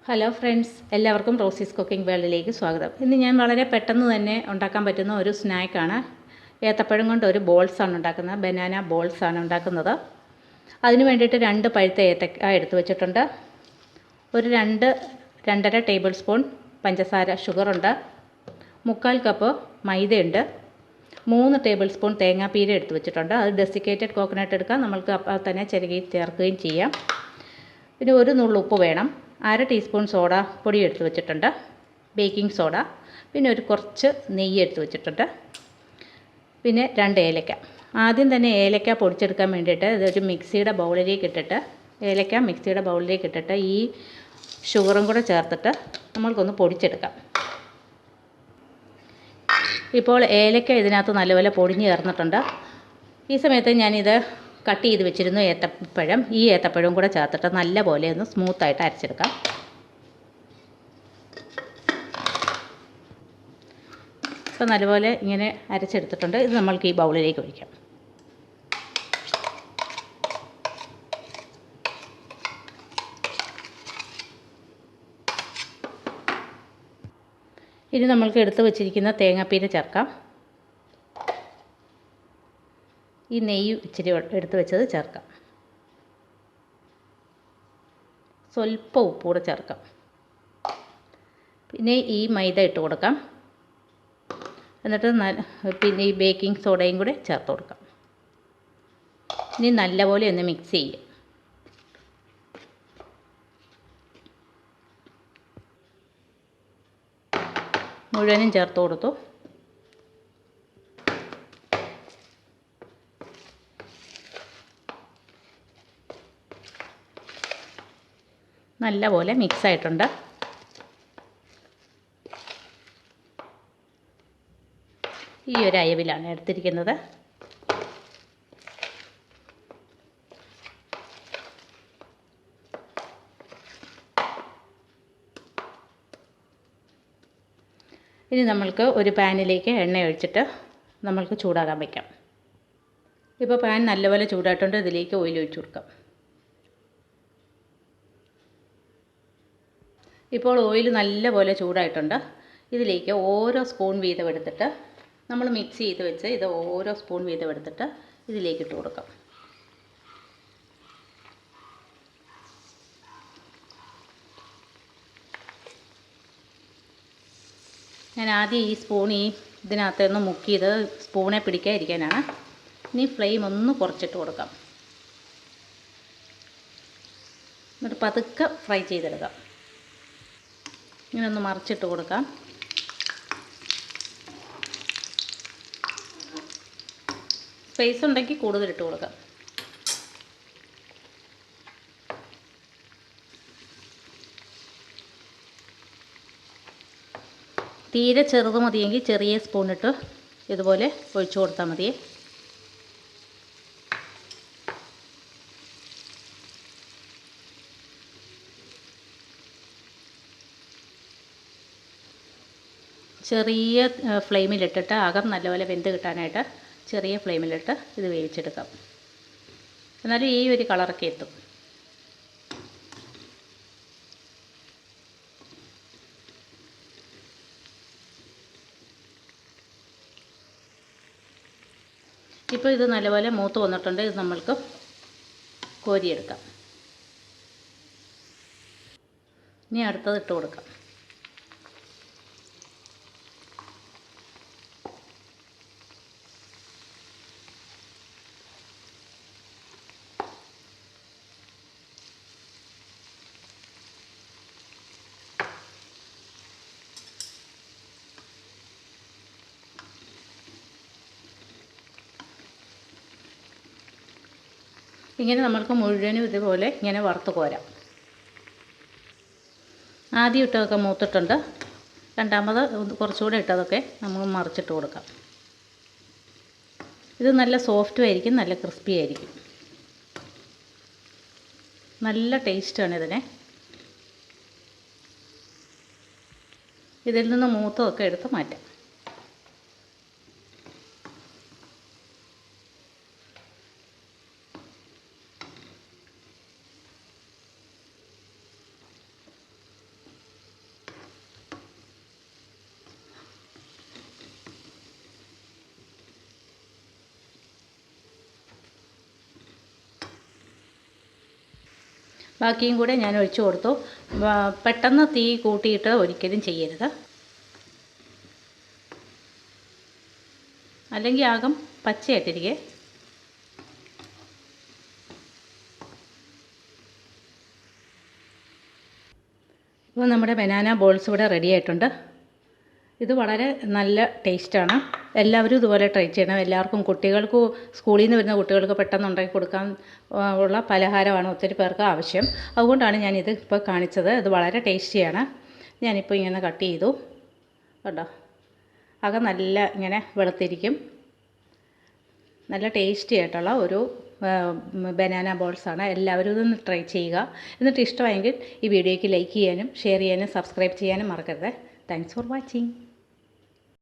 Hello friends, എല്ലാവർക്കും റോസീസ് cooking വേൾഡിലേക്ക് സ്വാഗതം. ഇന്ന് ഞാൻ വളരെ പെട്ടെന്ന് തന്നെ ഉണ്ടാക്കാൻ പറ്റുന്ന ഒരു സ്നാക്കാണ്. ഏത്തപ്പഴം കൊണ്ട് ഒരു ബോൾസാണ് ഉണ്ടാക്കുന്നത്. ബനാന ബോൾസാണ് ഉണ്ടാക്കുന്നത്. അതിന് വേണ്ടിയിട്ട് 2 പഴുത്ത ഏത്തക്ക എടുത്ത് വെച്ചിട്ടുണ്ട്. ഒരു 2-2.5 ടേബിൾ സ്പൂൺ പഞ്ചസാര ഷുഗറുണ്ട്. 3/4 കപ്പ് മൈദയുണ്ട്. 3 ടേബിൾ സ്പൂൺ തേങ്ങാപ്പീര എടുത്ത് വെച്ചിട്ടുണ്ട്. അത് ഡെസിക്കേറ്റഡ് കോക്കനട്ട് എടുക്കാം, നമ്മൾക്ക് അപ്പോൾ തന്നെ ചിരകി ചേർക്കുകയും ചെയ്യാം. പിന്നെ ഒരു നുള്ളു ഉപ്പ് വേണം. 1/2 ടീസ്പൂൺ സോഡ പൊടി എടുത്ത് വെച്ചിട്ടുണ്ട്, ബേക്കിംഗ് സോഡ. പിന്നെ ഒരു കുറച്ച് നെയ്യ് എടുത്ത് വെച്ചിട്ടുണ്ട്. പിന്നെ 2 ഏലക്ക. ആദ്യം തന്നെ ഏലക്ക പൊടിച്ചെടുക്കാൻ വേണ്ടിയിട്ട് ഇതൊരു മിക്സിയുടെ ബൗളിലേക്ക് ഇട്ടിട്ട് ഈ ഷുഗറും കൂടെ ചേർത്തിട്ട് നമ്മൾക്കൊന്ന് പൊടിച്ചെടുക്കാം. ഇപ്പോൾ ഏലക്ക ഇതിനകത്ത് നല്ലപോലെ പൊടിഞ്ഞ് ചേർന്നിട്ടുണ്ട്. ഈ സമയത്ത് ഞാനിത് കട്ട് ചെയ്ത് വെച്ചിരുന്നു ഏത്തപ്പഴം. ഈ ഏത്തപ്പഴവും കൂടെ ചേർത്തിട്ട് നല്ലപോലെ ഒന്ന് സ്മൂത്തായിട്ട് അരച്ചെടുക്കാം. ഇപ്പോൾ നല്ലപോലെ ഇങ്ങനെ അരച്ചെടുത്തിട്ടുണ്ട്. ഇത് നമ്മൾക്ക് ഈ ബൗളിലേക്ക് ഒഴിക്കാം. ഇനി നമ്മൾക്ക് എടുത്ത് വെച്ചിരിക്കുന്ന തേങ്ങാപ്പീര ചേർക്കാം. ഈ നെയ്യ് ഇച്ചിരി എടുത്ത് വെച്ചത് ചേർക്കാം. സ്വല്പം ഉപ്പ് കൂടെ ചേർക്കാം. പിന്നെ ഈ മൈദ ഇട്ട് കൊടുക്കാം. എന്നിട്ട് പിന്നെ ഈ ബേക്കിംഗ് സോഡയും കൂടെ ചേർത്ത് കൊടുക്കാം. ഇനി നല്ലപോലെ ഒന്ന് മിക്സ് ചെയ്യാം. മുഴുവനും ചേർത്ത് കൊടുത്തു. നല്ലപോലെ മിക്സ് ആയിട്ടുണ്ട്. ഈ ഒരു അയവിലാണ് എടുത്തിരിക്കുന്നത്. ഇനി നമ്മൾക്ക് ഒരു പാനിലേക്ക് എണ്ണ ഒഴിച്ചിട്ട് നമ്മൾക്ക് ചൂടാകാൻ വയ്ക്കാം. ഇപ്പോൾ പാൻ നല്ലപോലെ ചൂടായിട്ടുണ്ട്. ഇതിലേക്ക് ഓയിൽ ഒഴിച്ചു കൊടുക്കാം. ഇപ്പോൾ ഓയിൽ നല്ലപോലെ ചൂടായിട്ടുണ്ട്. ഇതിലേക്ക് ഓരോ സ്പൂൺ വീതം എടുത്തിട്ട് നമ്മൾ മിക്സ് ചെയ്ത് വെച്ച് ഇത് ഓരോ സ്പൂൺ വീതം എടുത്തിട്ട് ഇതിലേക്ക് ഇട്ട് കൊടുക്കാം. ഞാൻ ആദ്യം ഈ സ്പൂൺ ഇതിനകത്തൊന്ന് മുക്കിയത് സ്പൂണെ പിടിക്കാതിരിക്കാനാണ്. ഇനി ഫ്ലെയിം ഒന്ന് കുറച്ചിട്ട് കൊടുക്കാം. എന്നിട്ട് പതുക്കെ ഫ്രൈ ചെയ്തെടുക്കാം. ഇങ്ങനെ ഒന്ന് മറിച്ചിട്ട് കൊടുക്കാം. സ്പേസ് ഉണ്ടെങ്കിൽ കൂടുതലിട്ട് കൊടുക്കാം. തീരെ ചെറുത് മതിയെങ്കിൽ ചെറിയ സ്പൂണിട്ട് ഇതുപോലെ ഒഴിച്ചു കൊടുത്താൽ മതി. ചെറിയ ഫ്ലെയിമിലിട്ടിട്ട് അകം നല്ലപോലെ വെന്ത് കിട്ടാനായിട്ട് ചെറിയ ഫ്ലെയിമിലിട്ട് ഇത് വേവിച്ചെടുക്കാം. എന്നാലും ഈ ഒരു കളറൊക്കെ എത്തും. ഇപ്പോൾ ഇത് നല്ലപോലെ മൂത്ത് വന്നിട്ടുണ്ട്. ഇത് നമ്മൾക്ക് കോരിയെടുക്കാം. ഇനി അടുത്തത് ഇട്ട് കൊടുക്കാം. ഇങ്ങനെ നമ്മൾക്ക് മുഴുവനും ഇതുപോലെ ഇങ്ങനെ വറുത്ത് കോരാം. ആദ്യം ഇട്ടതൊക്കെ മൂത്തിട്ടുണ്ട്. രണ്ടാമത് കുറച്ചുകൂടെ ഇട്ടതൊക്കെ നമ്മൾ മറിച്ചിട്ട് കൊടുക്കാം. ഇത് നല്ല സോഫ്റ്റും ആയിരിക്കും, നല്ല ക്രിസ്പി ആയിരിക്കും. നല്ല ടേസ്റ്റാണ് ഇതിന്. ഇതിൽ നിന്ന് മൂത്തതൊക്കെ എടുത്ത് മാറ്റാം. ബാക്കിയും കൂടെ ഞാൻ ഒഴിച്ചു കൊടുത്തു. പെട്ടെന്ന് തീ കൂട്ടിയിട്ട് ഒരിക്കലും ചെയ്യരുത്, അല്ലെങ്കിൽ ആകം പച്ചയായിട്ടിരിക്കേ. ഇപ്പോൾ നമ്മുടെ ബനാന ബോൾസ് ഇവിടെ റെഡി ആയിട്ടുണ്ട്. ഇത് വളരെ നല്ല ടേസ്റ്റാണ്. എല്ലാവരും ഇതുപോലെ ട്രൈ ചെയ്യണം. എല്ലാവർക്കും, കുട്ടികൾക്കും സ്കൂളിൽ നിന്ന് വരുന്ന കുട്ടികൾക്ക് പെട്ടെന്ന് ഉണ്ടാക്കി കൊടുക്കാൻ ഉള്ള പലഹാരമാണ് ഒത്തിരി പേർക്ക് ആവശ്യം. അതുകൊണ്ടാണ് ഞാനിത് ഇപ്പോൾ കാണിച്ചത്. ഇത് വളരെ ടേസ്റ്റിയാണ്. ഞാനിപ്പോൾ ഇങ്ങനെ കട്ട് ചെയ്തു കേട്ടോ. അകം നല്ല ഇങ്ങനെ വെളുത്തിരിക്കും. നല്ല ടേസ്റ്റി ആയിട്ടുള്ള ഒരു ബനാന ബോൾസാണ്. എല്ലാവരും ഇതൊന്ന് ട്രൈ ചെയ്യുക. എന്നിട്ട് ഇഷ്ടമായെങ്കിൽ ഈ വീഡിയോയ്ക്ക് ലൈക്ക് ചെയ്യാനും ഷെയർ ചെയ്യാനും സബ്സ്ക്രൈബ് ചെയ്യാനും മറക്കരുത്. Thanks for watching.